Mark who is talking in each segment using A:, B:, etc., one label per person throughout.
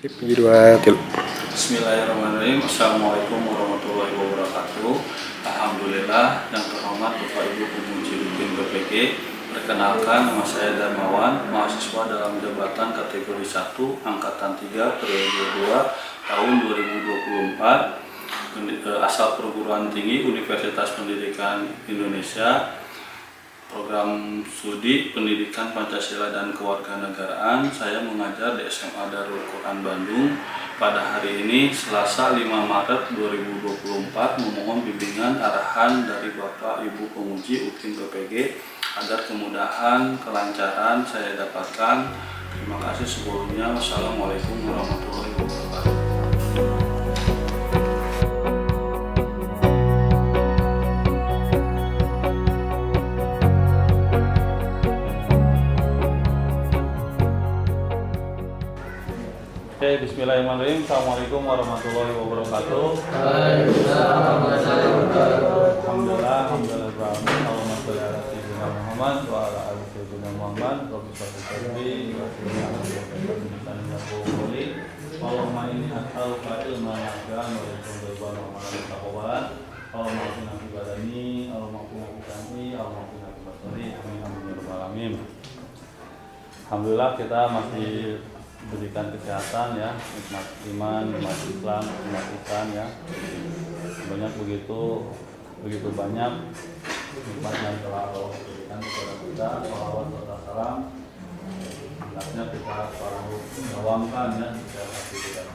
A: Bismillahirrahmanirrahim. Assalamualaikum warahmatullahi wabarakatuh. Alhamdulillah, yang terhormat Bapak Ibu Pemuji Rutin BPG. Perkenalkan, nama saya Darmawan, mahasiswa dalam jabatan kategori 1, Angkatan 3, periode 2, tahun 2024, asal perguruan tinggi Universitas Pendidikan Indonesia, program studi Pendidikan Pancasila dan Kewarganegaraan. Saya mengajar di SMA Darul Quran Bandung. Pada hari ini, Selasa 5 Maret 2024, memohon bimbingan arahan dari Bapak Ibu Pemuji UTIN BPG agar kemudahan, kelancaran saya dapatkan. Terima kasih sebelumnya. Wassalamualaikum warahmatullahi wabarakatuh. Bismillahirrahmanirrahim. Assalamualaikum warahmatullahi wabarakatuh. Alhamdulillah, Allahumma sholli ala sayyidina Muhammad wa ala ali sayyidina Muhammad. Allahumma inni as'aluka ilman nafi'an wa rizqan thayyiban wa amalan mutaqabbalan. Allahumma qina fi badani, Allahumma qina fi sam'i, Allahumma qina fi basari. Amin amin ya rabbal alamin. Alhamdulillah, kita masih berikan kesehatan ya, nikmat iman, nikmat Islam, nikmat Islam ya. Banyak begitu banyak nikmat yang telah Allah berikan kepada kita. Shalawat serta salam hendaknya kita selalu mengawamkan ya setiap hati kita.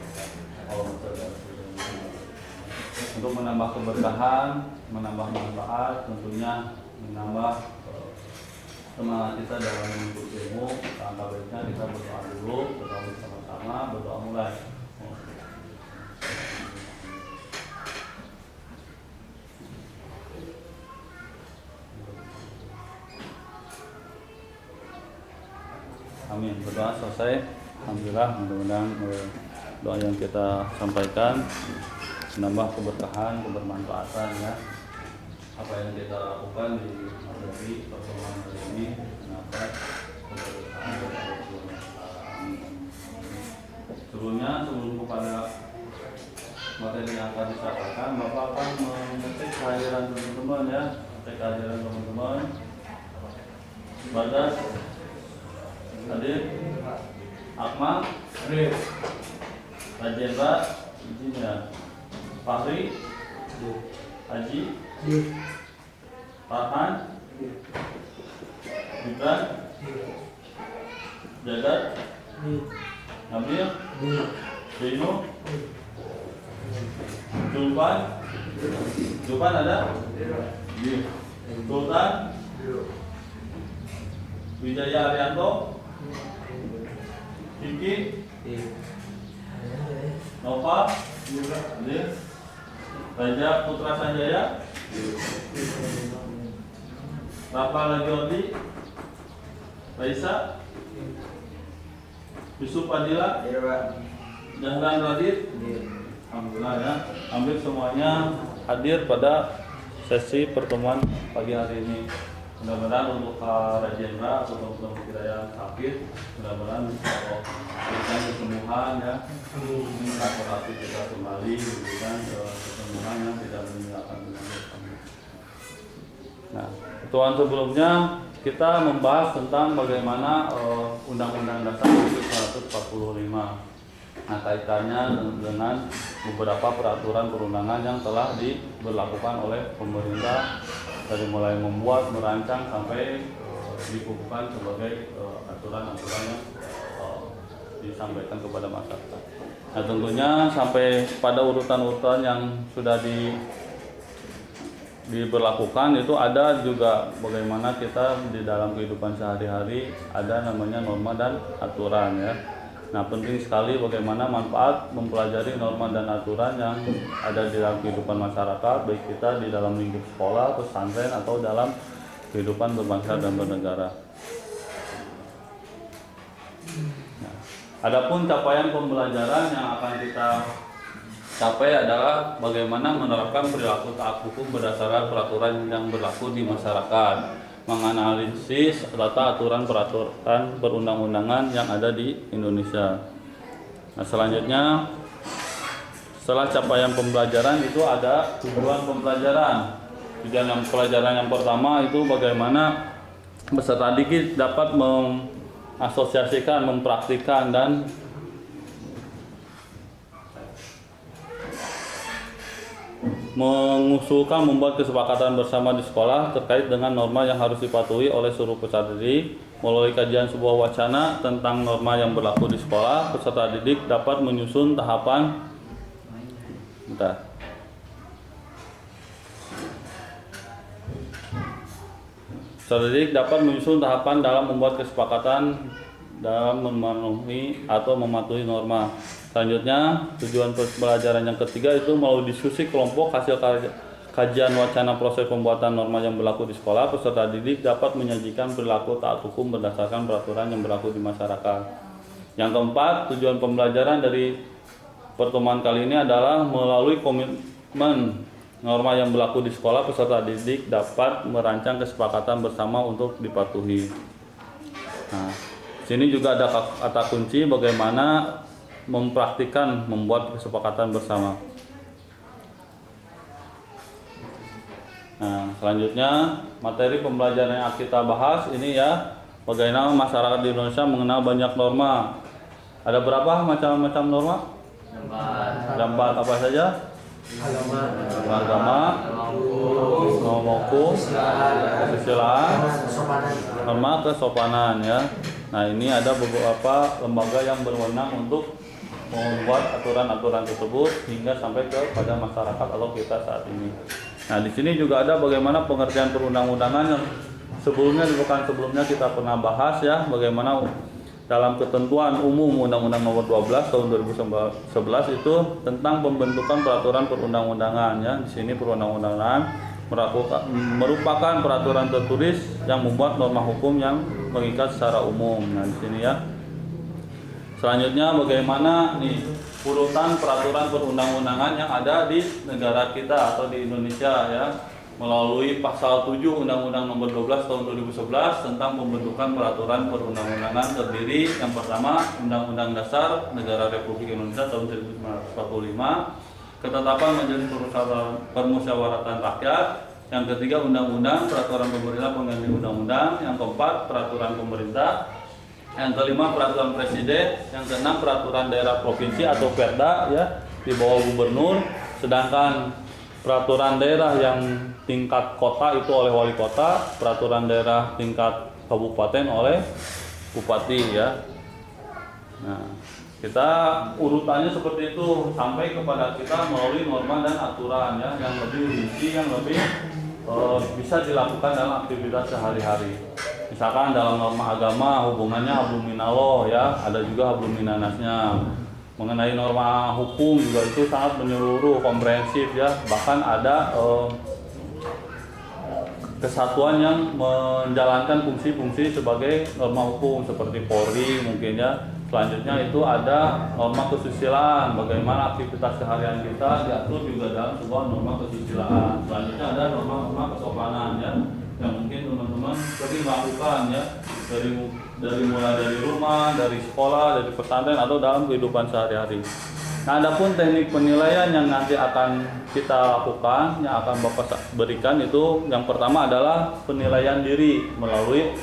A: Untuk menambah keberkahan, menambah manfaat, tentunya menambah semangat kita dalam menuntut ilmu. Alangkah baiknya kita berdoa dulu, berdoa bersama-sama, berdoa mulai. Amin. Berdoa selesai. Alhamdulillah, mudah-mudahan doa yang kita sampaikan menambah keberkahan, kebermanfaatan ya. Apa yang kita lakukan di materi pertemuan hari ini menambah keberkahan dan kebermanfaatan. Sebelum kepada materi yang akan disampaikan, Bapak akan mengetik kehadiran teman-teman ya, mengetik kehadiran teman-teman. Badas hadir, Akmal hadir, Rajendra izin ya, Fahri, Haji, Farhan, Gibran, Jagat, Nabil, Dino, Julpan ada? Sultan, Wijaya Arianto, Kiki, Nova, Raja Putra Sanjaya, Rafa Lagiordi, Raisa, Yusuf Padilla, Dahlan Radit. Alhamdulillah ya, hampir semuanya hadir pada sesi pertemuan pagi hari ini. Mudah-mudahan untuk Rajendra atau teman-teman kita yang sakit, mudah-mudahan Allah berikan kesembuhan ya, akuratif kita kembali, berikan kesembuhan yang tidak meninggalkan penyakit. Nah, pertemuan sebelumnya kita membahas tentang bagaimana Undang-Undang Dasar 1945. Nah, kaitannya dengan beberapa peraturan perundangan yang telah diberlakukan oleh pemerintah dari mulai membuat, merancang sampai dikukuhkan sebagai aturan-aturan yang disampaikan kepada masyarakat. Nah, tentunya sampai pada urutan-urutan yang sudah diberlakukan itu ada juga bagaimana kita di dalam kehidupan sehari-hari ada namanya norma dan aturan ya. Nah, penting sekali bagaimana manfaat mempelajari norma dan aturan yang ada di dalam kehidupan masyarakat, baik kita di dalam lingkup sekolah, pesantren, atau dalam kehidupan berbangsa dan bernegara. Nah, adapun capaian pembelajaran yang akan kita capai adalah bagaimana menerapkan perilaku taat hukum berdasarkan peraturan yang berlaku di masyarakat, menganalisis data aturan peraturan perundang-undangan yang ada di Indonesia. Nah, selanjutnya setelah capaian pembelajaran itu ada tujuan pembelajaran. Tujuan pelajaran yang pertama itu bagaimana peserta didik dapat mengasosiasikan, mempraktikkan dan mengusulkan membuat kesepakatan bersama di sekolah terkait dengan norma yang harus dipatuhi oleh seluruh peserta didik. Melalui kajian sebuah wacana tentang norma yang berlaku di sekolah, peserta didik dapat menyusun tahapan peserta didik dapat menyusun tahapan dalam membuat kesepakatan dalam memenuhi atau mematuhi norma. Selanjutnya, tujuan pembelajaran yang ketiga itu melalui diskusi kelompok hasil kajian wacana proses pembuatan norma yang berlaku di sekolah, peserta didik dapat menyajikan perilaku taat hukum berdasarkan peraturan yang berlaku di masyarakat. Yang keempat, tujuan pembelajaran dari pertemuan kali ini adalah melalui komitmen norma yang berlaku di sekolah, peserta didik dapat merancang kesepakatan bersama untuk dipatuhi. Nah, sini juga ada kata kunci bagaimana mempraktikkan membuat kesepakatan bersama. Nah, selanjutnya materi pembelajaran yang kita bahas ini ya, bagaimana masyarakat di Indonesia mengenal banyak norma. Ada berapa macam-macam norma? Empat apa saja? Agama, norma hukum, kesusilaan, norma kesopanan ya. Nah, ini ada beberapa lembaga yang berwenang untuk membuat aturan-aturan tersebut hingga sampai kepada masyarakat atau kita saat ini. Nah, di sini juga ada bagaimana pengertian perundang-undangan yang sebelumnya di pekan sebelumnya kita pernah bahas ya, bagaimana dalam ketentuan umum Undang-Undang Nomor 12 Tahun 2011 itu tentang pembentukan peraturan perundang-undangan ya. Di sini perundang-undangan merupakan peraturan tertulis yang membuat norma hukum yang mengikat secara umum. Nah, di sini ya. Selanjutnya bagaimana nih urutan peraturan perundang-undangan yang ada di negara kita atau di Indonesia ya, melalui pasal 7 Undang-Undang Nomor 12 Tahun 2011 tentang pembentukan peraturan perundang-undangan terdiri yang pertama Undang-Undang Dasar Negara Republik Indonesia tahun 1945, ketetapan Majelis Permusyawaratan Rakyat, yang ketiga Undang-Undang Peraturan Pemerintah pengganti Undang-Undang, yang keempat Peraturan Pemerintah, yang kelima peraturan presiden, yang keenam peraturan daerah provinsi atau Perda ya di bawah gubernur, sedangkan peraturan daerah yang tingkat kota itu oleh wali kota, peraturan daerah tingkat kabupaten oleh bupati ya. Nah, kita urutannya seperti itu sampai kepada kita melalui norma dan aturan ya yang lebih rinci, yang lebih bisa dilakukan dalam aktivitas sehari-hari. Misalkan dalam norma agama hubungannya hablum minallah ya, ada juga hablum minannasnya. Mengenai norma hukum juga itu sangat menyeluruh, komprehensif ya. Bahkan ada kesatuan yang menjalankan fungsi-fungsi sebagai norma hukum seperti Polri mungkin ya. Selanjutnya itu ada norma kesusilaan, bagaimana aktivitas seharian kita diatur juga dalam sebuah norma kesusilaan. Selanjutnya ada norma-norma kesopanan ya, yang mungkin teman-teman sering lakukan ya, dari mulai dari rumah, dari sekolah, dari pesantren atau dalam kehidupan sehari-hari. Nah, adapun teknik penilaian yang nanti akan kita lakukan, yang akan Bapak berikan itu yang pertama adalah penilaian diri melalui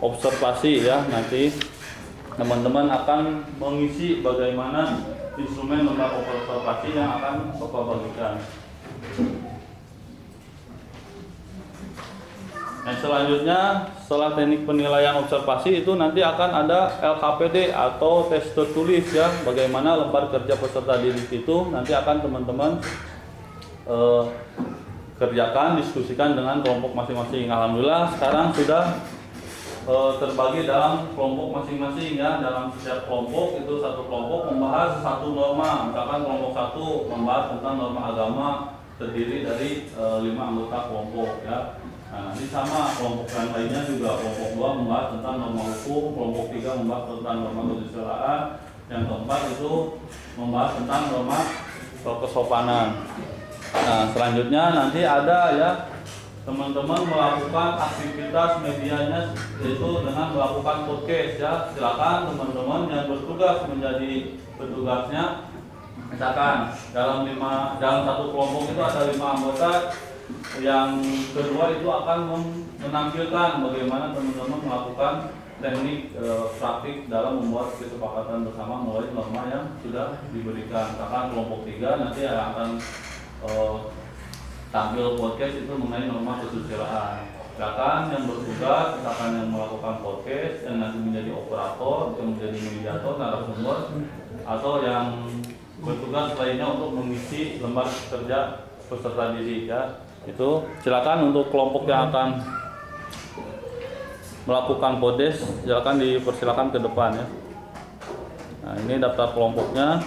A: observasi ya. Nanti teman-teman akan mengisi bagaimana instrumen lembar observasi yang akan Bapak bagikan. Dan selanjutnya setelah teknik penilaian observasi itu nanti akan ada LKPD atau tes tertulis ya, bagaimana lembar kerja peserta didik itu nanti akan teman-teman kerjakan, diskusikan dengan kelompok masing-masing. Alhamdulillah sekarang sudah terbagi dalam kelompok masing-masing ya. Dalam setiap kelompok itu satu kelompok membahas satu norma. Misalkan kelompok satu membahas tentang norma agama terdiri dari 5 anggota kelompok ya. Nah, nanti sama kelompok yang lainnya juga kelompok 2 membahas tentang norma hukum, kelompok 3 membahas tentang norma kesusilaan, yang keempat itu membahas tentang norma kesopanan. Nah, selanjutnya nanti ada ya teman-teman melakukan aktivitas medianya yaitu dengan melakukan podcast ya. Silakan teman-teman yang bertugas menjadi petugasnya. Misalkan dalam satu kelompok itu ada 5 anggota, yang kedua itu akan menampilkan bagaimana teman-teman melakukan teknik praktik dalam membuat kesepakatan bersama mulai norma yang sudah diberikan. Misalkan kelompok 3 nanti akan tampil podcast itu mengenai norma kesusilaan. Misalkan yang bertugas, misalkan yang melakukan podcast, yang nanti menjadi operator, yang menjadi mediator, narasumber, atau yang bertugas lainnya untuk mengisi lembar kerja peserta didik ya. Itu silakan untuk kelompok yang akan melakukan podcast, silakan dipersilakan ke depan ya. Nah, ini daftar kelompoknya.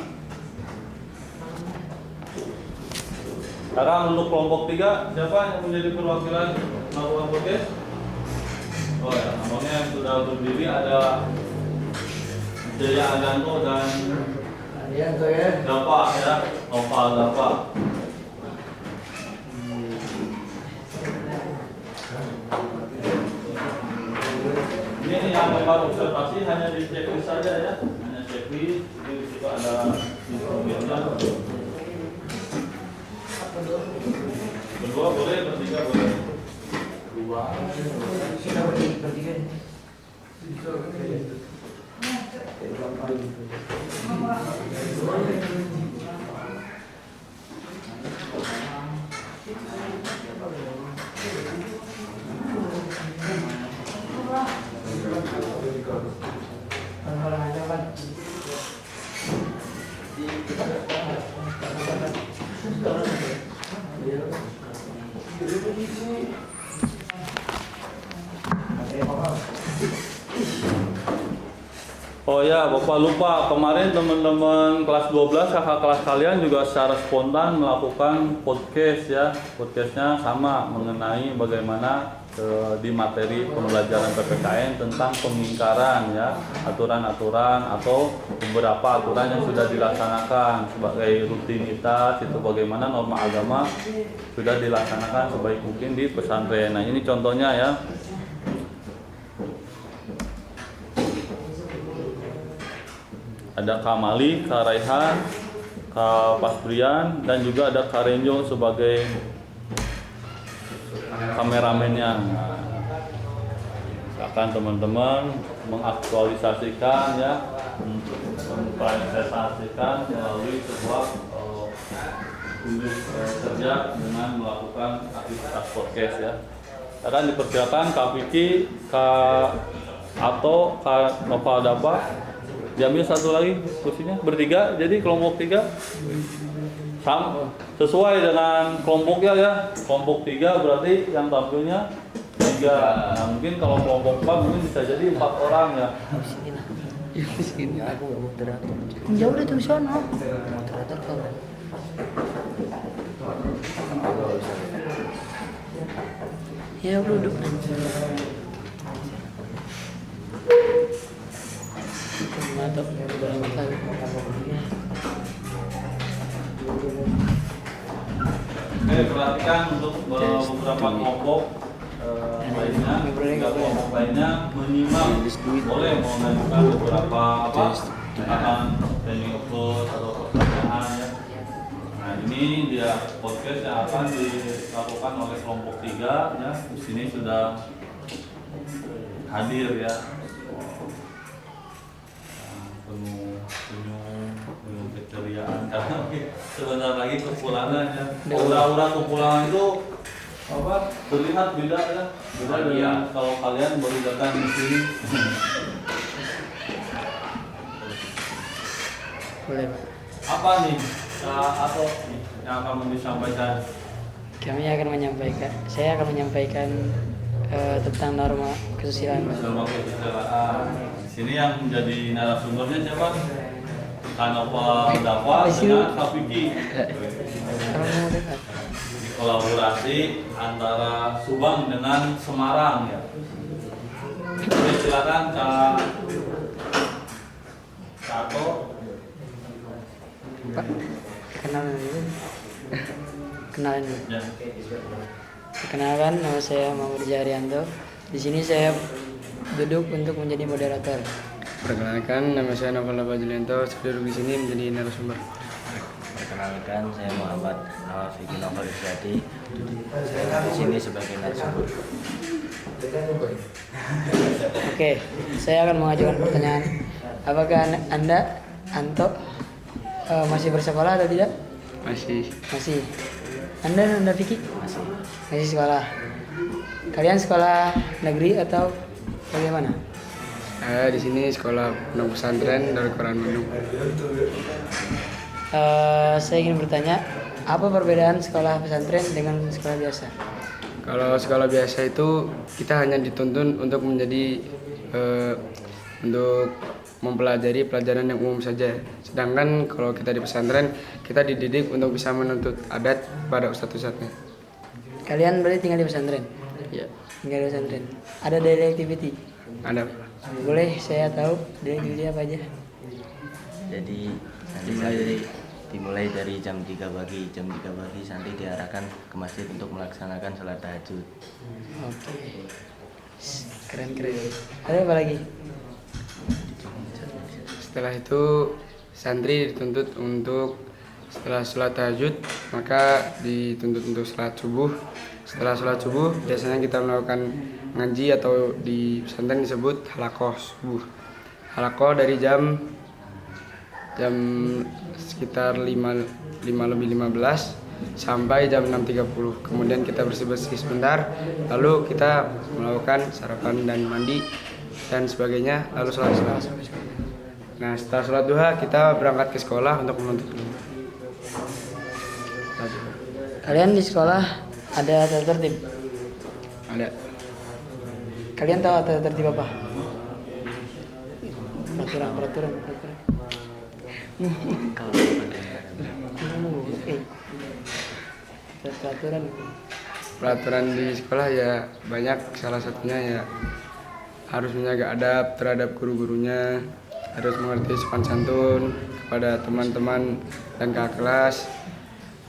A: Sekarang untuk kelompok 3, siapa yang menjadi perwakilan melakukan podcast? Oh ya, namanya yang sudah berdiri ada Jaya Aganto dan Dapa ya, Nopal Dapa. Ini yang memang observasi hanya di checklist saja ya, hanya checklist. Di situ ada instrumennya. Berdua boleh, bertiga boleh. Bertiga. Oh ya, Bapak lupa, kemarin teman-teman kelas 12 kakak kelas kalian juga secara spontan melakukan podcast ya. Podcastnya sama mengenai bagaimana di materi pembelajaran PPKN tentang pengingkaran ya, aturan-aturan atau beberapa aturan yang sudah dilaksanakan sebagai rutinitas, itu bagaimana norma agama sudah dilaksanakan sebaik mungkin di pesantren. Nah, ini contohnya ya. Ada Kak Mali, Kak Raihan, Kak Pasbrian, dan juga ada Kak Renjo sebagai kameramennya. Silakan teman-teman mengaktualisasikan ya, mempresentasikan melalui sebuah unjuk kerja dengan melakukan aktivitas podcast ya. Akan dipersilakan Kak Vicky, Kak Ato, Kak Nopal Dapa. Diambil satu lagi kursinya, bertiga, jadi kelompok 3 sesuai dengan kelompoknya ya. Kelompok 3 berarti yang tampilnya 3. Nah, mungkin kalau kelompok 4 mungkin bisa jadi 4 orang ya.
B: Sini aku nggak moderator.
C: Jauh deh tuh sana.
B: Moderator kau.
C: Ya duduk. Mantap.
A: Oke, perhatikan untuk beberapa kelompok lainnya, 3 kelompok lainnya menyimak, boleh mengajukan beberapa misalkan training upload atau pertanyaan ya. Nah, ini dia podcast yang akan dilakukan oleh kelompok 3 ya. Di sini sudah hadir ya. Penuh keceriaan karena sebentar lagi kepulangan ya. Aura-aura kepulangan itu apa terlihat beda ya, beda dengan kalau kalian baru datang di sini.
C: Boleh, Pak.
A: Apa nih atau yang akan disampaikan?
C: Saya akan menyampaikan tentang norma kesusilaan.
A: Norma kesusilaan. Di sini yang menjadi narasumbernya siapa? Kanova Dapa dengan Kak Vicky. Kolaborasi antara Subang dengan Semarang ya. Oke, silakan Kak Ato.
C: Kenalin dulu.
A: Ya.
C: Perkenalkan, nama saya Muhammad Jahrianto. Di sini saya duduk untuk menjadi moderator.
D: Perkenalkan, nama saya Novel Julianto. Saya duduk di sini menjadi narasumber.
E: Perkenalkan, saya Muhammad Fikri Novel Isyadi. Saya di sini sebagai narasumber.
C: Oke, saya akan mengajukan pertanyaan. Apakah Anda, Anto, masih bersekolah atau tidak?
D: Masih
C: Masih. Anda Vicky? Masih sekolah. Kalian sekolah negeri atau bagaimana?
D: saya di sini sekolah pondok pesantren Darul Quran Bandung.
C: Saya ingin bertanya, apa perbedaan sekolah pesantren dengan sekolah biasa?
D: Kalau sekolah biasa itu kita hanya dituntun untuk menjadi untuk mempelajari pelajaran yang umum saja. Sedangkan kalau kita di pesantren, kita dididik untuk bisa menuntut adat pada ustadz-ustadznya.
C: Kalian berarti tinggal di pesantren?
D: Iya.
C: Tinggal di pesantren. Ada daily activity?
D: Ada.
C: Boleh saya tahu daily activity apa aja?
E: Jadi santri dimulai dari jam 3 pagi. Jam 3 pagi santri diarahkan ke masjid untuk melaksanakan sholat tahajud.
C: Oke. Keren. Ada apa lagi?
D: Setelah itu santri dituntut untuk setelah sholat tahajud maka dituntut untuk sholat subuh. Setelah sholat subuh biasanya kita melakukan ngaji atau di pesantren disebut halakoh subuh. Halakoh dari jam sekitar 5 lebih 15 sampai jam 6.30. Kemudian kita bersih-bersih sebentar, lalu kita melakukan sarapan dan mandi dan sebagainya, lalu sholat. Nah, setelah sholat duha kita berangkat ke sekolah untuk menuntut ilmu.
C: Kalian di sekolah ada tata tertib?
D: Ada.
C: Kalian tahu tata tertib apa? Peraturan.
D: Peraturan di sekolah ya banyak, salah satunya ya harus menjaga adab terhadap guru-gurunya, harus mengerti sopan santun kepada teman-teman dan kakak kelas,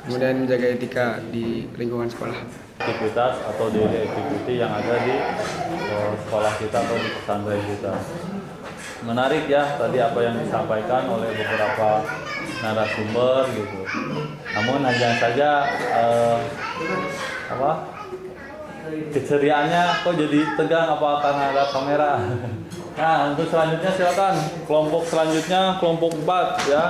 D: kemudian menjaga etika di lingkungan sekolah.
A: Aktivitas atau daily activity yang ada di sekolah kita atau di pesantren kita. Menarik ya tadi apa yang disampaikan oleh beberapa narasumber gitu. Namun hanya saja keceriaannya kok jadi tegang apa karena ada kamera. Nah, untuk selanjutnya silakan kelompok selanjutnya kelompok 4 ya.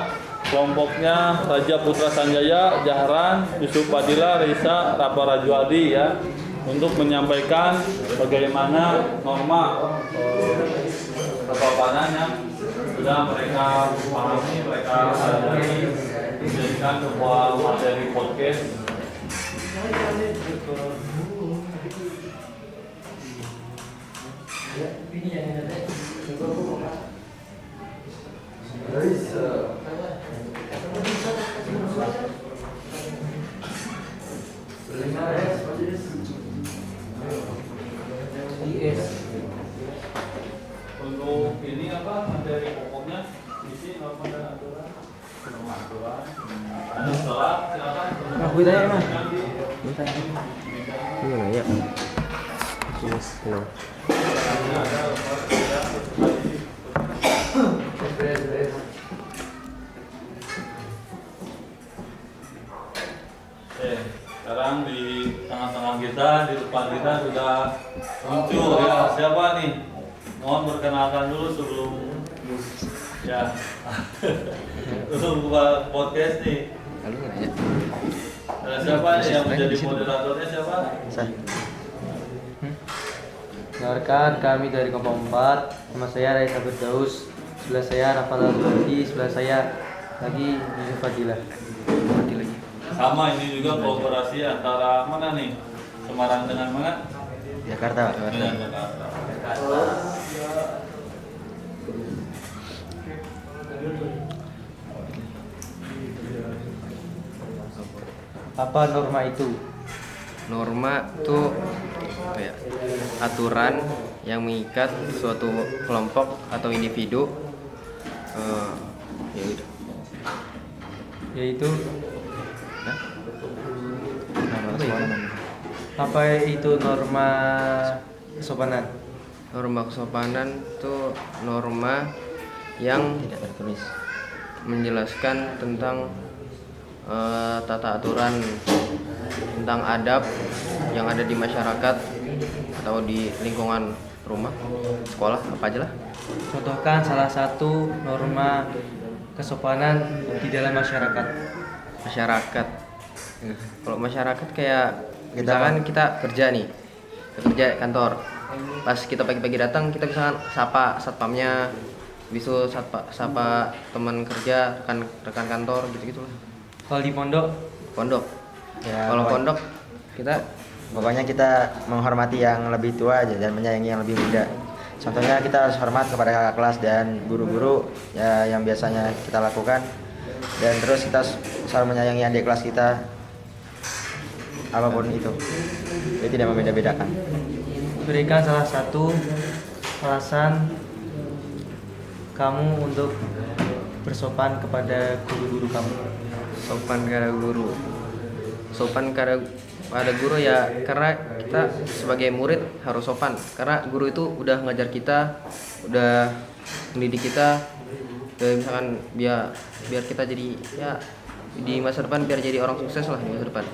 A: Kelompoknya Raja Putra Sanjaya, Jahran, Yusuf Fadila, Risa, Rapa Rajuadi ya, untuk menyampaikan bagaimana norma kesopanan yang sudah mereka pahami, mereka sadari, dijadikan sebuah materi podcast. Untuk ini apa materi pokoknya isi norma dan aturan. Ada salah silakan.
B: Aku tanya mah. Gimana ya? Yes, no.
A: Sekarang di tengah-tengah kita, di depan kita sudah muncul ya. Siapa nih? Mohon perkenalkan dulu sebelum ya. Sebelum buka podcast nih.
B: Lalu nggak ya?
A: Siapa nih yang menjadi moderatornya siapa?
B: Sah.
F: Kenalkan, kami dari kelompok 4. Nama saya Raisa Firdaus, sebelah saya Rafael Al-Badi, sebelah saya lagi Yusuf Fadilah.
A: Sama ini juga kolaborasi antara mana nih? Semarang dengan mana?
E: Jakarta.
A: Dengan Jakarta.
F: Apa norma itu?
B: Norma itu apa ya? Aturan yang mengikat suatu kelompok atau individu
F: Yaitu
B: nama sekolah namanya.
F: Apa itu norma kesopanan?
B: Norma kesopanan itu norma yang
E: Tidak tertulis.
B: menjelaskan tentang tata aturan, tentang adab yang ada di masyarakat atau di lingkungan rumah, sekolah, apa aja lah.
F: Contohkan salah satu norma kesopanan di dalam masyarakat.
B: Masyarakat. Kalau masyarakat kayak misalkan kita kerja nih, kita kerja kantor. Pas kita pagi-pagi datang, kita bisa sapa satpamnya, bisa sapa teman kerja, rekan kantor gitu-gitu lah.
F: Kalau di pondok,
B: Pondok.
E: Ya,
B: Kalau
E: pokok-
B: pondok kita
E: Pokoknya kita menghormati yang lebih tua aja dan menyayangi yang lebih muda. Contohnya kita harus hormat kepada kakak kelas dan guru-guru ya, yang biasanya kita lakukan. Dan terus kita selalu menyayangi adik kelas kita apapun itu. Jadi tidak membeda-bedakan.
F: berikan salah satu alasan kamu untuk bersopan kepada guru-guru kamu.
B: sopan kepada guru. Sopan pada guru ya karena kita sebagai murid harus sopan karena guru itu udah ngajar kita, udah mendidik kita, misalkan biar kita jadi ya di masa depan biar jadi orang sukses lah di masa depan.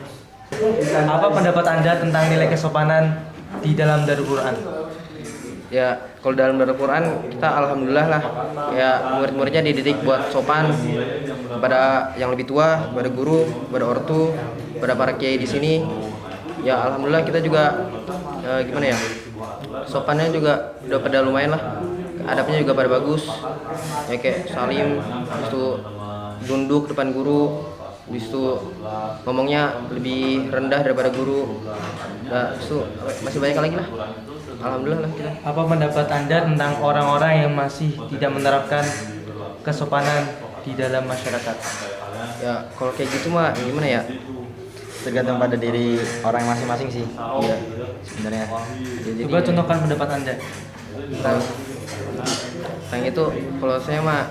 F: Apa pendapat Anda tentang nilai kesopanan di dalam Darul Quran?
B: Ya kalau dalam Darul Quran kita alhamdulillah lah ya murid-muridnya dididik buat sopan kepada yang lebih tua, kepada guru, kepada ortu, kepada para kiai di sini. Ya alhamdulillah kita juga gimana ya, sopannya juga udah pada lumayan lah, adabnya juga pada bagus ya, kayak salim, habis itu dunduk depan guru, habis itu ngomongnya lebih rendah daripada guru. Nah, itu masih banyak lagi lah, alhamdulillah lah kita.
F: Apa pendapat Anda tentang orang-orang yang masih tidak menerapkan kesopanan di dalam masyarakat?
B: Ya kalau kayak gitu mah gimana ya,
E: Tergantung pada diri orang masing-masing sih. Iya, sebenarnya.
B: ya, jadi
F: Coba contohkan pendapat Anda.
B: tentang itu kalau saya mah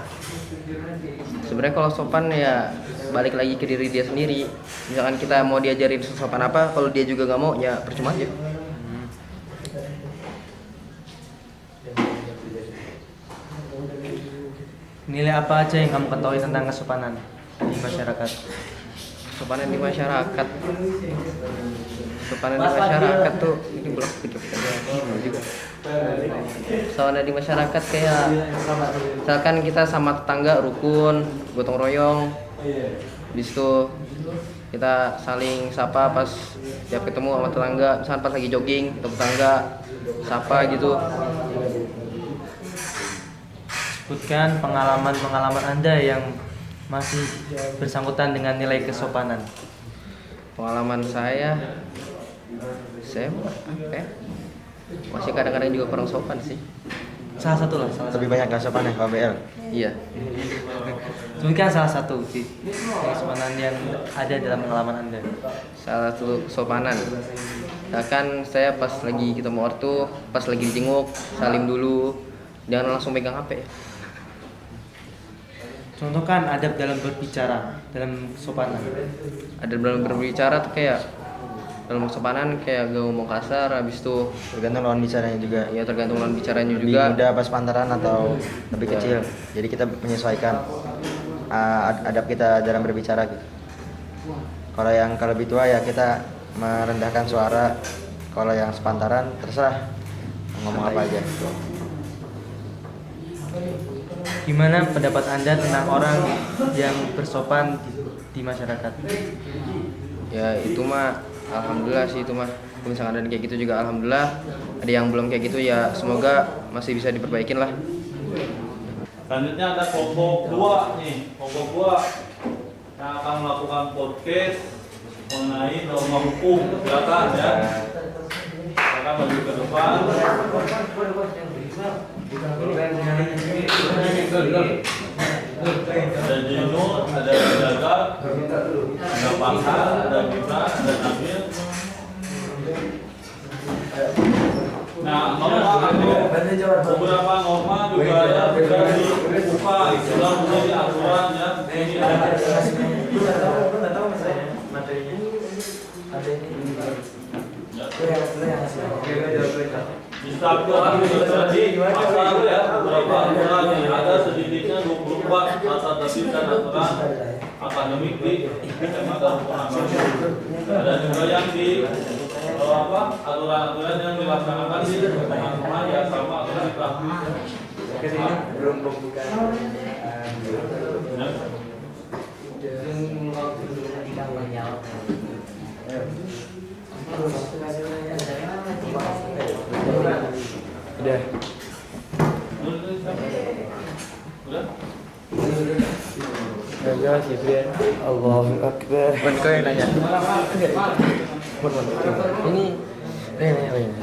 B: sebenarnya kalau sopan ya balik lagi ke diri dia sendiri. Misalkan kita mau diajarin sopan apa, kalau dia juga nggak mau ya percuma aja.
F: Nilai apa aja yang kamu ketahui tentang kesopanan di masyarakat?
B: Sopanan di masyarakat, sopanan di masyarakat tuh ini belum pikir-pikir juga. Soalnya di masyarakat kayak misalkan kita sama tetangga rukun, gotong royong, habis itu kita saling sapa pas tiap ketemu sama tetangga, misalkan pas lagi jogging ketemu tetangga sapa gitu.
F: Sebutkan pengalaman-pengalaman Anda yang masih bersangkutan dengan nilai kesopanan.
B: Pengalaman saya apa ya? Masih kadang-kadang juga kurang sopan sih.
F: Salah satu lah, salah satu.
E: Lebih banyak gak sopan ya KBL.
B: Iya.
F: Sebutkan salah satu kesopanan yang ada dalam pengalaman Anda.
B: Salah satu kesopanan. Misalkan saya pas lagi ketemu ortu, pas lagi dijenguk, salim dulu, jangan langsung pegang HP.
F: Contohkan adab dalam berbicara, dalam kesopanan.
B: Ada dalam berbicara tuh kayak dalam kesopanan kayak gak ngomong kasar, habis itu
E: Tergantung lawan bicaranya juga.
B: ya tergantung lawan bicaranya
E: Lebih
B: juga.
E: muda pas pantaran atau lebih
B: Ya.
E: kecil. Jadi kita menyesuaikan adab kita dalam berbicara gitu. Kalau lebih tua ya kita merendahkan suara. Kalau yang sepantaran terserah ngomong apa aja.
F: Gimana pendapat Anda tentang orang yang bersopan di masyarakat?
B: Ya itu mah alhamdulillah sih, itu mah kalau misalkan ada kayak gitu juga alhamdulillah. Ada yang belum kayak gitu ya semoga masih bisa diperbaikin lah.
A: Selanjutnya ada kelompok 2 nih, kelompok 2 yang akan melakukan podcast mengenai norma hukum. Silakan ya. Silakan maju ke depan. Ada Jino, ada Jagat, ada Pakar, ada Gibran, ada Nabil. Nah, norma beberapa norma juga ya sudah dibuka, sudah menjadi aturan ya. Ini ada. Ya, Distabkan tadi pasal ya beberapa aturan yang ada sedikitnya 24 asal tertib dan aturan akademik di Kecamatan Penanggal. Ada juga yang di aturan-aturan yang dilaksanakan di teman-teman ya sama aturan praktis.
D: Belum pembukaan.
F: Udah.
A: Udah?
F: Ya, Jibril. Allahu Akbar.
B: Bukan kau yang nanya.
F: Ini ini.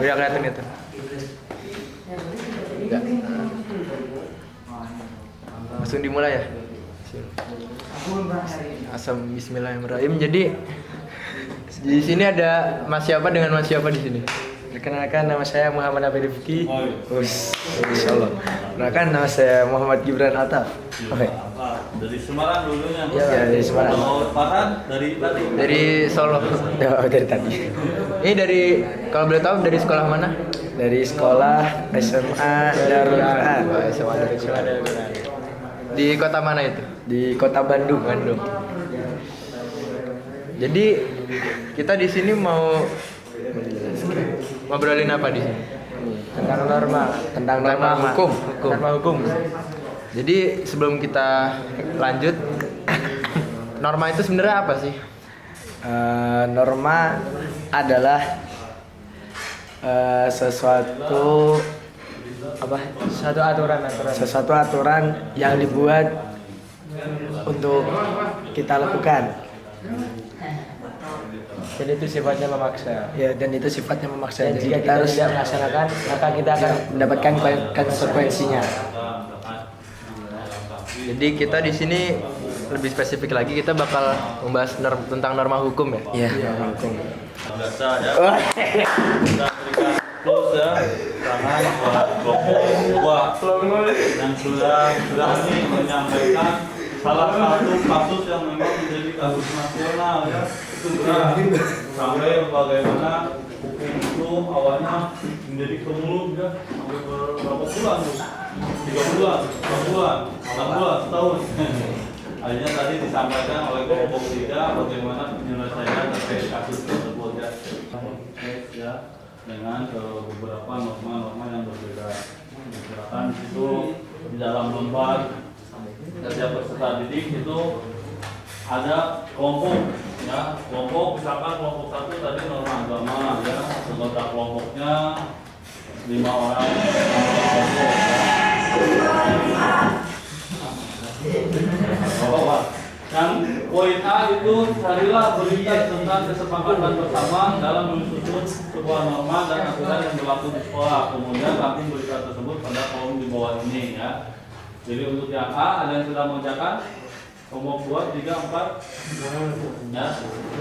B: Udah kelihatan itu. Enggak. Langsung dimulai ya. Asam Bismillahirrahmanirrahim. Jadi di sini ada Mas siapa dengan Mas siapa di sini?
F: Perkenalkan, nama saya Muhammad Abi Rifki.
B: Insyaallah. Perkenalkan, nama saya Muhammad Gibran Altaf. Oke.
A: Dari Semarang dulunya.
B: Ya, dari Semarang.
A: Kalau Farhan dari tadi.
B: Dari Solo.
F: Oh, dari tadi.
B: Ini dari kalau boleh tahu dari sekolah mana?
F: Dari sekolah SMA Darul Quran.
B: SMA Darul Quran. Di kota mana itu?
F: Di kota Bandung.
B: Jadi kita di sini mau ngobrolin apa di sini?
F: Tentang norma,
B: Hukum.
F: Norma hukum.
B: Jadi sebelum kita lanjut, norma itu sebenarnya apa sih?
F: Norma adalah sesuatu aturan yang dibuat untuk kita lakukan. Jadi itu sifatnya memaksa. Ya, dan itu sifatnya memaksa. Jadi kita harus tidak melaksanakan, maka kita akan mendapatkan konsekuensinya.
B: Jadi kita di sini lebih spesifik lagi kita bakal membahas tentang norma hukum ya.
F: Iya, norma hukum.
A: Biasa ya. Kita berikan close ya. Tangan buat kelompok 2 yang sudah berani menyampaikan salah satu kasus yang memang menjadi kasus nasional ya. Itu sampai bagaimana hukum itu awalnya menjadi pemulung ya sampai berapa bulan tuh? 3 bulan, 4 bulan, 6 bulan, setahun. Akhirnya tadi disampaikan oleh kelompok 3 bagaimana penyelesaian terkait kasus tersebut ya dengan beberapa norma-norma yang berbeda. Misalkan itu di dalam lembar kerja peserta didik itu ada kelompok ya, kelompok misalkan kelompok 1 tadi norma agama ya, anggota kelompoknya 5 orang kelompok ya. Yang poin A itu carilah berita tentang kesepakatan bersama dalam menyusun sebuah norma dan aturan yang berlaku di sekolah. Kemudian ranting berita tersebut pada kolom di bawah ini ya. Jadi untuk yang A ada yang sudah mengerjakan? Kelompok 2, 3, 4 ya.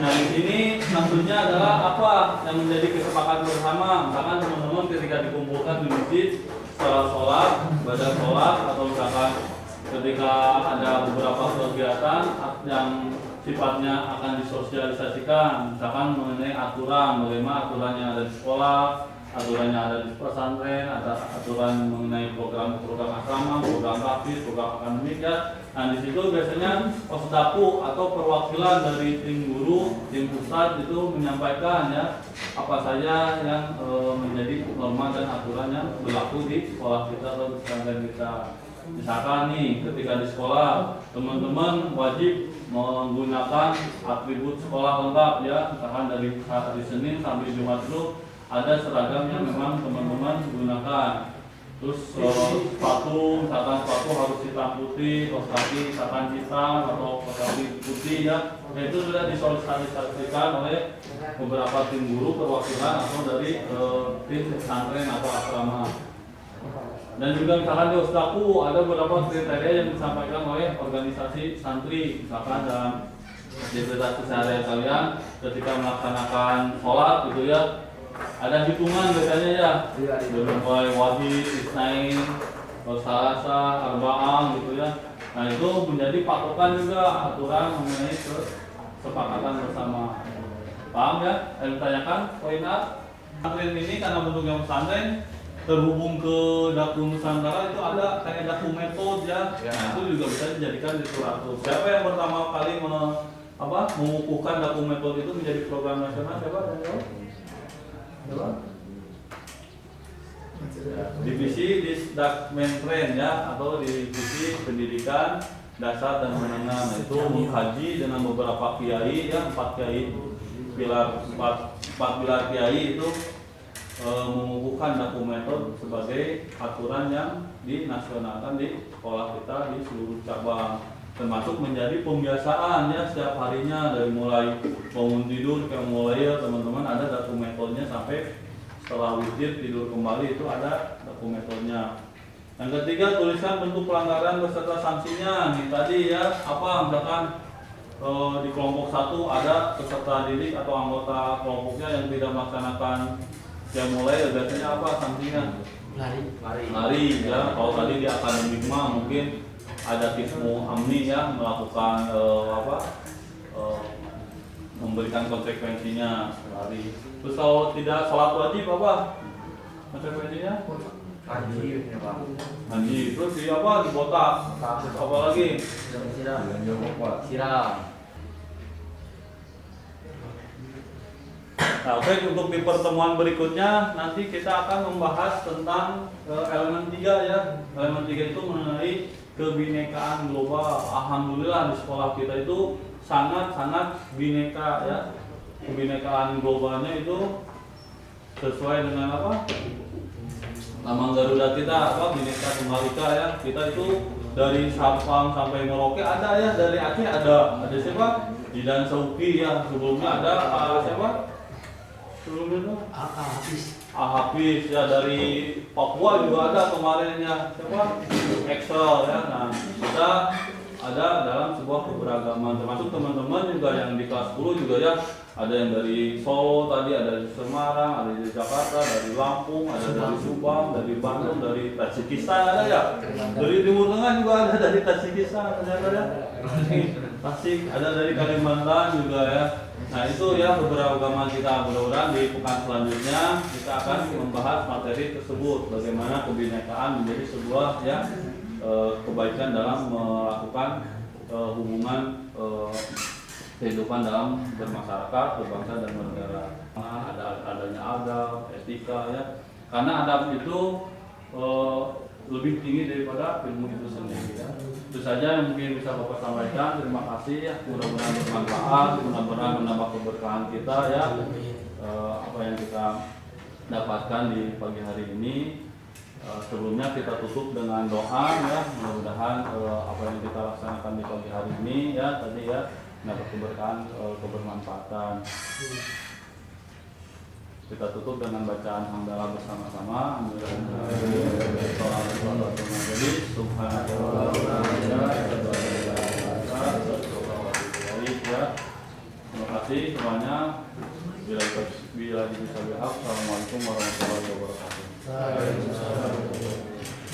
A: Nah di sini maksudnya adalah apa yang menjadi kesepakatan bersama. Misalkan teman-teman ketika dikumpulkan di masjid setelah sholat, baca sholat atau misalkan ketika ada beberapa kegiatan yang sifatnya akan disosialisasikan, misalkan mengenai aturan, bagaimana aturannya ada di sekolah, aturannya ada di pesantren, ada aturan mengenai program-program asrama, program praktis, program akademik ya. Nah di situ biasanya posdapu atau perwakilan dari tim guru, tim pusat itu menyampaikan ya apa saja yang menjadi norma dan aturan yang berlaku di sekolah kita atau di pesantren kita. Misalkan nih ketika di sekolah teman-teman wajib menggunakan atribut sekolah lengkap ya, misalkan dari hari Senin sampai Jumat itu ada seragam yang memang teman-teman gunakan. Terus sepatu, misalkan sepatu harus hitam putih, kaos kaki misalkan hitam atau kaos kaki putih ya. Nah, itu sudah disosialisasikan oleh beberapa tim guru perwakilan atau dari tim pesantren atau asrama. Dan juga misalkan di Osdaku ada beberapa kriteria yang disampaikan oleh organisasi santri, misalkan dalam aktivitas keseharian kalian ketika melaksanakan sholat gitu ya, ada hitungan biasanya ya. Dari mulai wahid, isnain, salasa, arba'ah gitu ya. Nah itu menjadi patokan juga aturan mengenai kesepakatan bersama. Paham ya? Saya tanyakan poin A. Pesantren ini karena bentuknya pesantren terhubung ke Daku Nusantara itu ada kayak daku metode ya. Nah, itu juga bisa dijadikan di Suratul. Siapa yang pertama kali mengukuhkan daku metode itu menjadi program nasional? Siapa? Coba. Divisi Disdakmentren ya, atau divisi pendidikan dasar dan menengah. Nah, itu mengkaji dengan beberapa kiai ya, 4 kiai empat pilar kiai itu mengukuhkan daku metode sebagai aturan yang dinasionalkan di sekolah kita di seluruh cabang, termasuk menjadi pembiasaan ya setiap harinya dari mulai bangun tidur kayak mulai ya teman-teman ada daku metodenya sampai setelah witir tidur kembali itu ada daku metodenya. Yang ketiga, tuliskan bentuk pelanggaran beserta sanksinya. Nih tadi ya apa misalkan di kelompok 1 ada peserta didik atau anggota kelompoknya yang tidak melaksanakan yang mulai biasanya apa sanksinya? Lari ya. Kalau tadi di akademik mah mungkin ada kismu amni ya melakukan memberikan konsekuensinya lari. Terus kalau tidak sholat wajib apa konsekuensinya? Haji. Terus di apa di botak? Apa lagi? Siram. Nah, oke, untuk di pertemuan berikutnya nanti kita akan membahas tentang elemen 3 ya. Elemen 3 itu mengenai kebinekaan global. Alhamdulillah di sekolah kita itu sangat-sangat bineka ya. Kebinekaan globalnya itu sesuai dengan apa? Lambang Garuda kita apa? Bineka Tunggal Ika ya. Kita itu dari Sabang sampai Merauke ada ya, dari Aceh ada siapa? Jidan Sauki ya. Sebelumnya ada siapa? Sebelumnya Hafiz ya, dari Papua juga ada kemarinnya siapa? Excel ya. Nah, kita ada dalam sebuah keberagaman, termasuk teman-teman juga yang di kelas 10 juga ya, ada yang dari Solo tadi, ada dari Semarang, ada dari Jakarta, dari Lampung, ada dari Subang, dari Bandung, dari Tajikistan ada ya, dari Timur Tengah juga ada dari Tajikistan ternyata ya, Tasik, ada dari Kalimantan juga ya. Nah itu ya keberagaman kita. Mudah-mudahan di pekan selanjutnya kita akan membahas materi tersebut, bagaimana kebinekaan menjadi sebuah ya kebaikan dalam melakukan hubungan kehidupan dalam bermasyarakat, berbangsa dan bernegara. Adanya adab, etika ya. Karena adab itu lebih tinggi daripada ilmu itu sendiri ya. Itu saja yang mungkin bisa Bapak sampaikan. Terima kasih ya. Mudah-mudahan bermanfaat, mudah-mudahan menambah keberkahan kita ya. Apa yang kita dapatkan di pagi hari ini. Sebelumnya kita tutup dengan doa ya. Mudah-mudahan apa yang kita laksanakan di pagi hari ini ya tadi ya mendapat keberkahan, kebermanfaatan. Kita tutup dengan bacaan hamdalah bersama-sama. Terima kasih semuanya. Bila bisa Assalamualaikum warahmatullahi wabarakatuh.